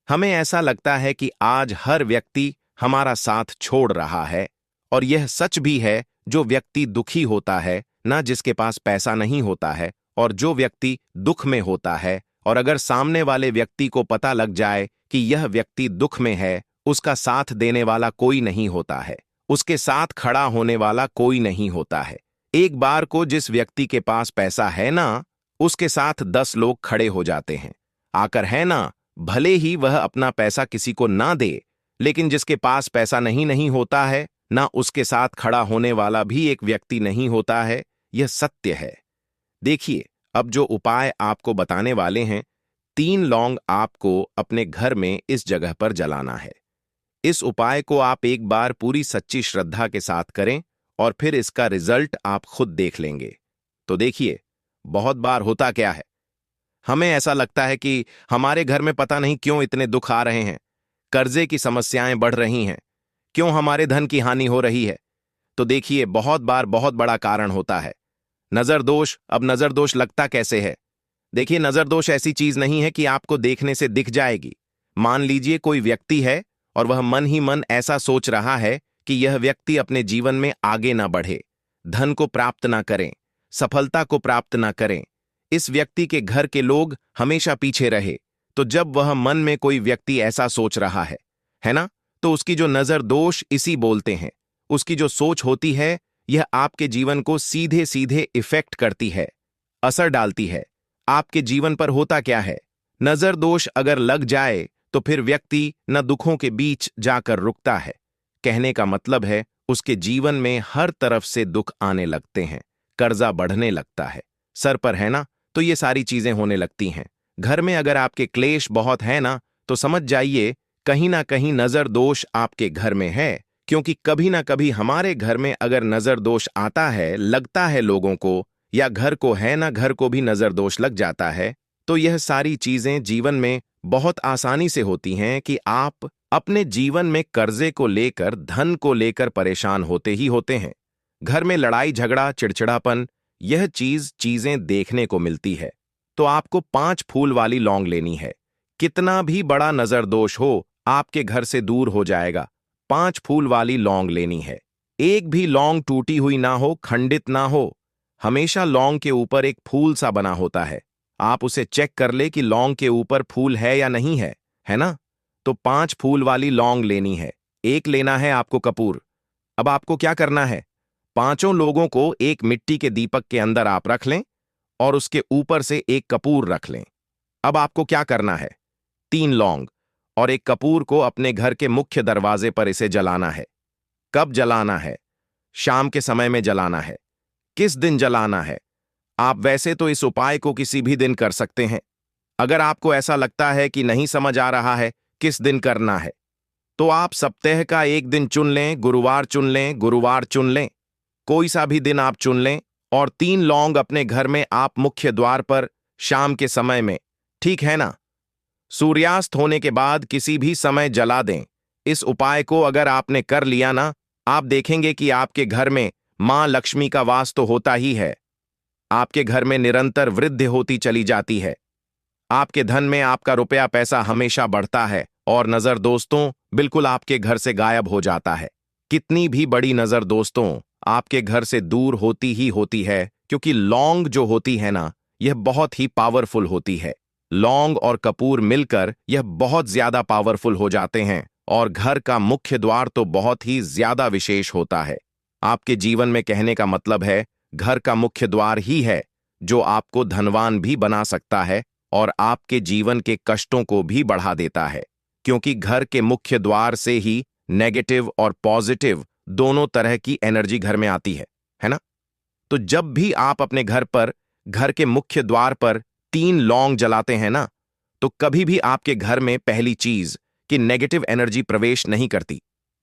हमें ऐसा लगता है कि आज हर व्यक्ति हमारा साथ छोड़ रहा है और यह सच भी है। जो व्यक्ति दुखी होता है ना, जिसके पास पैसा नहीं होता है, और जो व्यक्ति दुख में होता है, और अगर सामने वाले व्यक्ति को पता लग जाए कि यह व्यक्ति दुख में है, उसका साथ देने वाला कोई नहीं होता है, उसके साथ खड़ा होने वाला कोई नहीं होता है। एक बार को जिस व्यक्ति के पास पैसा है ना, उसके साथ 10 लोग खड़े हो जाते हैं आकर, है ना, भले ही वह अपना पैसा किसी को ना दे, लेकिन जिसके पास पैसा नहीं होता है, ना उसके साथ खड़ा होने वाला भी एक व्यक्ति नहीं होता है। यह सत्य है। देखिए, अब जो उपाय आपको बताने वाले हैं, 3 लौंग आपको अपने घर में इस जगह पर जलाना है। इस उपाय को आप एक बार पूरी सच्ची श्रद्धा के साथ करें और फिर इसका रिजल्ट आप खुद देख लेंगे। तो देखिए, बहुत बार होता क्या है, हमें ऐसा लगता है कि हमारे घर में पता नहीं क्यों इतने दुख आ रहे हैं, कर्जे की समस्याएं बढ़ रही हैं, क्यों हमारे धन की हानि हो रही है। तो देखिए, बहुत बार बहुत बड़ा कारण होता है नजर दोष। अब नजर दोष लगता कैसे है? देखिए, नजर दोष ऐसी चीज नहीं है कि आपको देखने से दिख जाएगी। मान लीजिए कोई व्यक्ति है और वह मन ही मन ऐसा सोच रहा है कि यह व्यक्ति अपने जीवन में आगे ना बढ़े, धन को प्राप्त ना करें, सफलता को प्राप्त ना करें, इस व्यक्ति के घर के लोग हमेशा पीछे रहे। तो जब वह मन में कोई व्यक्ति ऐसा सोच रहा है ना, तो उसकी जो नजर दोष इसी बोलते हैं। उसकी जो सोच होती है, यह आपके जीवन को सीधे सीधे इफेक्ट करती है, असर डालती है। आपके जीवन पर होता क्या है, नजर दोष अगर लग जाए तो फिर व्यक्ति न दुखों के बीच जाकर रुकता है। कहने का मतलब है, उसके जीवन में हर तरफ से दुख आने लगते हैं, कर्जा बढ़ने लगता है, सर पर है ना, तो ये सारी चीजें होने लगती हैं। घर में अगर आपके क्लेश बहुत है ना, तो समझ जाइए कहीं ना कहीं नजर दोष आपके घर में है। क्योंकि कभी ना कभी हमारे घर में अगर नजर दोष आता है, लगता है लोगों को या घर को है ना, घर को भी नजर दोष लग जाता है, तो यह सारी चीजें जीवन में बहुत आसानी से होती हैं कि आप अपने जीवन में कर्जे को लेकर, धन को लेकर परेशान होते ही होते हैं। घर में लड़ाई झगड़ा, चिड़चिड़ापन, यह चीजें देखने को मिलती है। तो आपको 5 फूल वाली लौंग लेनी है। कितना भी बड़ा नजर दोष हो, आपके घर से दूर हो जाएगा। 5 फूल वाली लौंग लेनी है। एक भी लौंग टूटी हुई ना हो, खंडित ना हो। हमेशा लौंग के ऊपर एक फूल सा बना होता है। आप उसे चेक कर ले कि लौंग के ऊपर फूल है या नहीं है ना? तो 5 फूल वाली लौंग लेनी है। एक लेना है आपको कपूर। अब आपको क्या करना है, पांचों लोगों को एक मिट्टी के दीपक के अंदर आप रख लें और उसके ऊपर से एक कपूर रख लें। अब आपको क्या करना है, 3 लौंग और एक कपूर को अपने घर के मुख्य दरवाजे पर इसे जलाना है। कब जलाना है? शाम के समय में जलाना है। किस दिन जलाना है? आप वैसे तो इस उपाय को किसी भी दिन कर सकते हैं। अगर आपको ऐसा लगता है कि नहीं समझ आ रहा है किस दिन करना है, तो आप सप्ताह का एक दिन चुन लें, गुरुवार चुन लें, गुरुवार चुन लें, कोई सा भी दिन आप चुन लें और 3 लौंग अपने घर में आप मुख्य द्वार पर शाम के समय में, ठीक है ना, सूर्यास्त होने के बाद किसी भी समय जला दें। इस उपाय को अगर आपने कर लिया ना, आप देखेंगे कि आपके घर में मां लक्ष्मी का वास तो होता ही है। आपके घर में निरंतर वृद्धि होती चली जाती है। आपके धन में आपका रुपया पैसा हमेशा बढ़ता है और नजर दोस्तों बिल्कुल आपके घर से गायब हो जाता है। कितनी भी बड़ी नजर दोस्तों आपके घर से दूर होती ही होती है, क्योंकि लौंग जो होती है ना, यह बहुत ही पावरफुल होती है। लौंग और कपूर मिलकर यह बहुत ज्यादा पावरफुल हो जाते हैं और घर का मुख्य द्वार तो बहुत ही ज्यादा विशेष होता है। आपके जीवन में कहने का मतलब है, घर का मुख्य द्वार ही है जो आपको धनवान भी बना सकता है और आपके जीवन के कष्टों को भी बढ़ा देता है। क्योंकि घर के मुख्य द्वार से ही नेगेटिव और पॉजिटिव दोनों तरह की एनर्जी घर में आती है ना? तो जब भी आप अपने घर पर, घर के मुख्य द्वार पर 3 लौंग जलाते हैं ना, तो कभी भी आपके घर में पहली चीज कि नेगेटिव एनर्जी प्रवेश नहीं करती,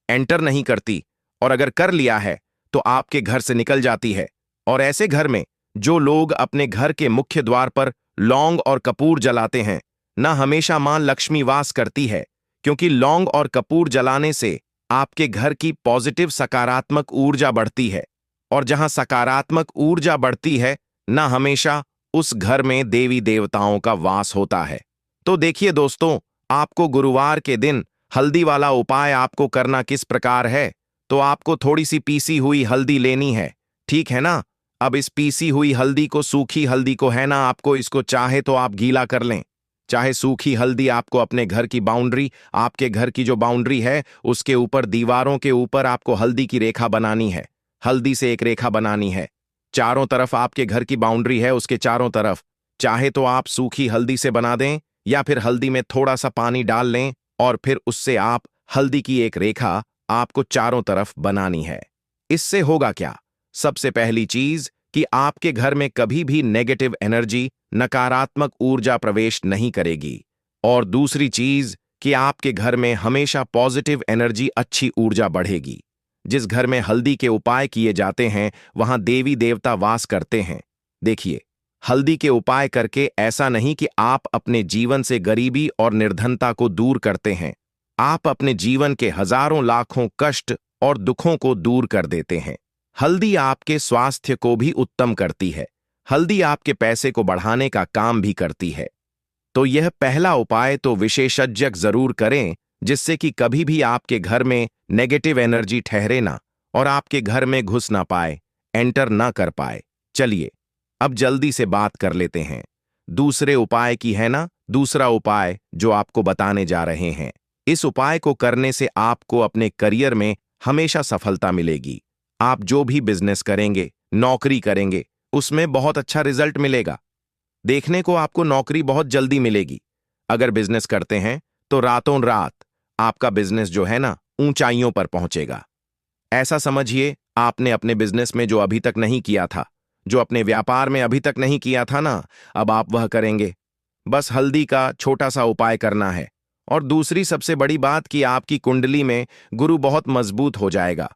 एंटर नहीं करती, और अगर कर लिया है तो आपके घर से निकल जाती है। और ऐसे घर में जो लोग अपने घर के मुख्य द्वार पर लौंग और कपूर जलाते हैं ना, हमेशा मां लक्ष्मी वास करती है। क्योंकि लौंग और कपूर जलाने से आपके घर की पॉजिटिव सकारात्मक ऊर्जा बढ़ती है, और जहां सकारात्मक ऊर्जा बढ़ती है ना, हमेशा उस घर में देवी देवताओं का वास होता है। तो देखिए दोस्तों, आपको गुरुवार के दिन हल्दी वाला उपाय आपको करना किस प्रकार है, तो आपको थोड़ी सी पीसी हुई हल्दी लेनी है, ठीक है ना? अब इस पीसी हुई हल्दी को, सूखी हल्दी को है ना, आपको इसको चाहे तो आप गीला कर लें, चाहे सूखी हल्दी आपको अपने घर की बाउंड्री, आपके घर की जो बाउंड्री है उसके ऊपर, दीवारों के ऊपर आपको हल्दी की रेखा बनानी है। हल्दी से एक रेखा बनानी है, चारों तरफ आपके घर की बाउंड्री है उसके चारों तरफ। चाहे तो आप सूखी हल्दी से बना दें या फिर हल्दी में थोड़ा सा पानी डाल लें और फिर उससे आप हल्दी की एक रेखा आपको चारों तरफ बनानी है। इससे होगा क्या? सबसे पहली चीज कि आपके घर में कभी भी नेगेटिव एनर्जी, नकारात्मक ऊर्जा प्रवेश नहीं करेगी। और दूसरी चीज कि आपके घर में हमेशा पॉजिटिव एनर्जी, अच्छी ऊर्जा बढ़ेगी। जिस घर में हल्दी के उपाय किए जाते हैं वहां देवी देवता वास करते हैं। देखिए, हल्दी के उपाय करके ऐसा नहीं कि आप अपने जीवन से गरीबी और निर्धनता को दूर करते हैं, आप अपने जीवन के हजारों लाखों कष्ट और दुखों को दूर कर देते हैं। हल्दी आपके स्वास्थ्य को भी उत्तम करती है। हल्दी आपके पैसे को बढ़ाने का काम भी करती है। तो यह पहला उपाय तो विशेषज्ञ जरूर करें, जिससे कि कभी भी आपके घर में नेगेटिव एनर्जी ठहरे ना और आपके घर में घुस ना पाए, एंटर ना कर पाए। चलिए अब जल्दी से बात कर लेते हैं दूसरे उपाय की, है ना। दूसरा उपाय जो आपको बताने जा रहे हैं, इस उपाय को करने से आपको अपने करियर में हमेशा सफलता मिलेगी। आप जो भी बिजनेस करेंगे, नौकरी करेंगे, उसमें बहुत अच्छा रिजल्ट मिलेगा। देखने को आपको नौकरी बहुत जल्दी मिलेगी। अगर बिजनेस करते हैं तो रातों रात आपका बिजनेस जो है ना, ऊंचाइयों पर पहुंचेगा। ऐसा समझिए, आपने अपने बिजनेस में जो अभी तक नहीं किया था, जो अपने व्यापार में अभी तक नहीं किया था ना, अब आप वह करेंगे। बस हल्दी का छोटा सा उपाय करना है। और दूसरी सबसे बड़ी बात कि आपकी कुंडली में गुरु बहुत मजबूत हो जाएगा।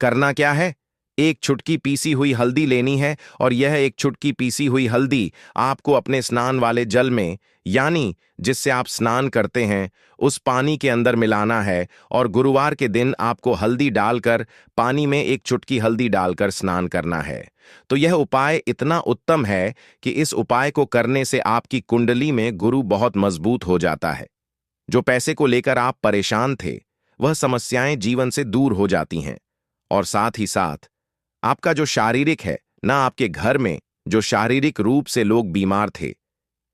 करना क्या है? एक चुटकी पीसी हुई हल्दी लेनी है और यह एक चुटकी पीसी हुई हल्दी आपको अपने स्नान वाले जल में, यानी जिससे आप स्नान करते हैं, उस पानी के अंदर मिलाना है। और गुरुवार के दिन आपको हल्दी डालकर, पानी में एक चुटकी हल्दी डालकर स्नान करना है। तो यह उपाय इतना उत्तम है कि इस उपाय को करने से आपकी कुंडली में गुरु बहुत मजबूत हो जाता है। जो पैसे को लेकर आप परेशान थे, वह समस्याएं जीवन से दूर हो जाती हैं। और साथ ही साथ आपका जो शारीरिक है ना, आपके घर में जो शारीरिक रूप से लोग बीमार थे,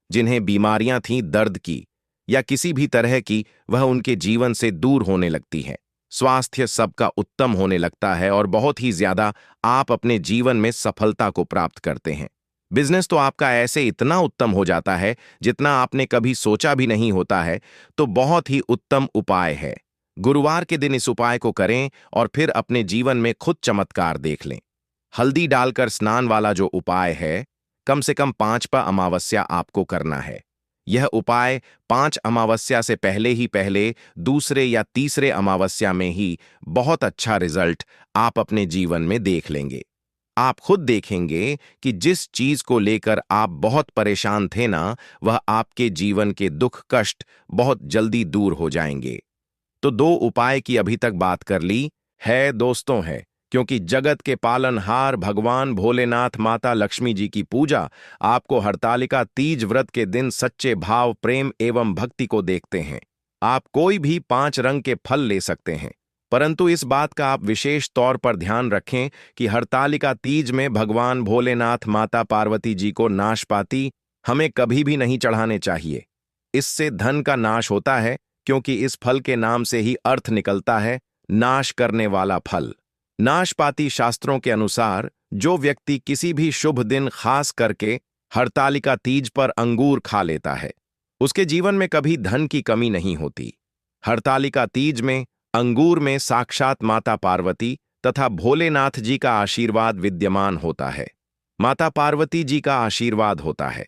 जिन्हें बीमारियां थीं दर्द की या किसी भी तरह की, वह उनके जीवन से दूर होने लगती है। स्वास्थ्य सबका उत्तम होने लगता है और बहुत ही ज्यादा आप अपने जीवन में सफलता को प्राप्त करते हैं। बिजनेस तो आपका ऐसे इतना उत्तम हो जाता है जितना आपने कभी सोचा भी नहीं होता है। तो बहुत ही उत्तम उपाय है। गुरुवार के दिन इस उपाय को करें और फिर अपने जीवन में खुद चमत्कार देख लें। हल्दी डालकर स्नान वाला जो उपाय है, कम से कम 5 अमावस्या आपको करना है। यह उपाय 5 अमावस्या से पहले ही पहले, दूसरे या तीसरे अमावस्या में ही बहुत अच्छा रिजल्ट आप अपने जीवन में देख लेंगे। आप खुद देखेंगे कि जिस चीज को लेकर आप बहुत परेशान थे ना, वह आपके जीवन के दुख कष्ट बहुत जल्दी दूर हो जाएंगे। तो 2 उपाय की अभी तक बात कर ली है दोस्तों, है क्योंकि जगत के पालनहार भगवान भोलेनाथ माता लक्ष्मी जी की पूजा आपको हरतालिका तीज व्रत के दिन सच्चे भाव, प्रेम एवं भक्ति को देखते हैं। आप कोई भी 5 रंग के फल ले सकते हैं, परंतु इस बात का आप विशेष तौर पर ध्यान रखें कि हरतालिका तीज में भगवान भोलेनाथ माता पार्वती जी को नाशपाती हमें कभी भी नहीं चढ़ाने चाहिए। इससे धन का नाश होता है, क्योंकि इस फल के नाम से ही अर्थ निकलता है, नाश करने वाला फल। नाशपाती शास्त्रों के अनुसार जो व्यक्ति किसी भी शुभ दिन खास करके हरतालिका तीज पर अंगूर खा लेता है, उसके जीवन में कभी धन की कमी नहीं होती। हरतालिका तीज में अंगूर में साक्षात माता पार्वती तथा भोलेनाथ जी का आशीर्वाद विद्यमान होता है। माता पार्वती जी का आशीर्वाद होता है।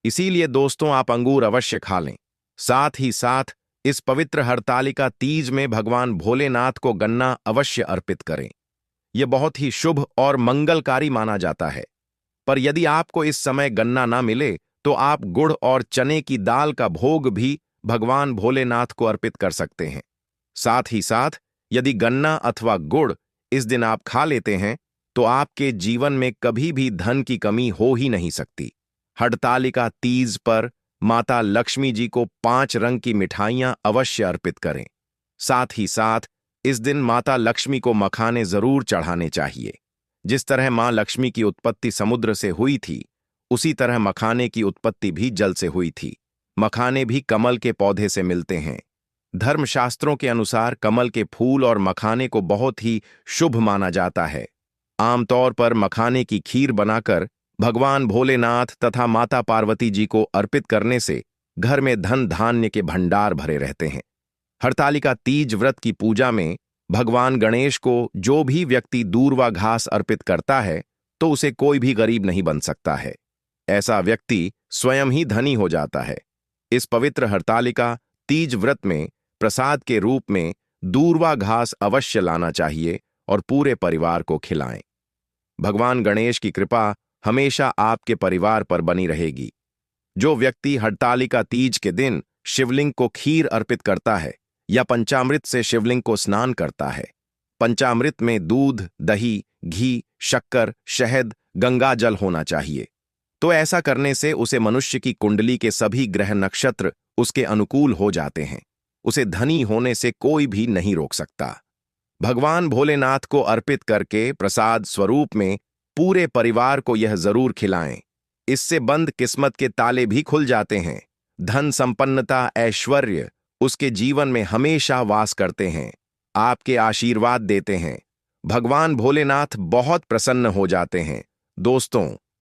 इसीलिए दोस्तों, आप अंगूर अवश्य खा लें। साथ ही साथ इस पवित्र हरतालिका तीज में भगवान भोलेनाथ को गन्ना अवश्य अर्पित करें। यह बहुत ही शुभ और मंगलकारी माना जाता है। पर यदि आपको इस समय गन्ना ना मिले तो आप गुड़ और चने की दाल का भोग भी भगवान भोलेनाथ को अर्पित कर सकते हैं। साथ ही साथ यदि गन्ना अथवा गुड़ इस दिन आप खा लेते हैं तो आपके जीवन में कभी भी धन की कमी हो ही नहीं सकती। हरतालिका तीज पर माता लक्ष्मी जी को 5 रंग की मिठाइयां अवश्य अर्पित करें। साथ ही साथ इस दिन माता लक्ष्मी को मखाने जरूर चढ़ाने चाहिए। जिस तरह मां लक्ष्मी की उत्पत्ति समुद्र से हुई थी, उसी तरह मखाने की उत्पत्ति भी जल से हुई थी। मखाने भी कमल के पौधे से मिलते हैं। धर्मशास्त्रों के अनुसार कमल के फूल और मखाने को बहुत ही शुभ माना जाता है। आमतौर पर मखाने की खीर बनाकर भगवान भोलेनाथ तथा माता पार्वती जी को अर्पित करने से घर में धन धान्य के भंडार भरे रहते हैं। हरतालिका तीज व्रत की पूजा में भगवान गणेश को जो भी व्यक्ति दूर्वा घास अर्पित करता है तो उसे कोई भी गरीब नहीं बन सकता है। ऐसा व्यक्ति स्वयं ही धनी हो जाता है। इस पवित्र हरतालिका तीज व्रत में प्रसाद के रूप में दूर्वा घास अवश्य लाना चाहिए और पूरे परिवार को खिलाएं। भगवान गणेश की कृपा हमेशा आपके परिवार पर बनी रहेगी। जो व्यक्ति हरतालिका तीज के दिन शिवलिंग को खीर अर्पित करता है या पंचामृत से शिवलिंग को स्नान करता है, पंचामृत में दूध, दही, घी, शक्कर, शहद, गंगा जल होना चाहिए, तो ऐसा करने से उसे मनुष्य की कुंडली के सभी ग्रह नक्षत्र उसके अनुकूल हो जाते हैं। उसे धनी होने से कोई भी नहीं रोक सकता। भगवान भोलेनाथ को अर्पित करके प्रसाद स्वरूप में पूरे परिवार को यह जरूर खिलाएं। इससे बंद किस्मत के ताले भी खुल जाते हैं। धन, संपन्नता, ऐश्वर्य उसके जीवन में हमेशा वास करते हैं, आपके आशीर्वाद देते हैं। भगवान भोलेनाथ बहुत प्रसन्न हो जाते हैं। दोस्तों,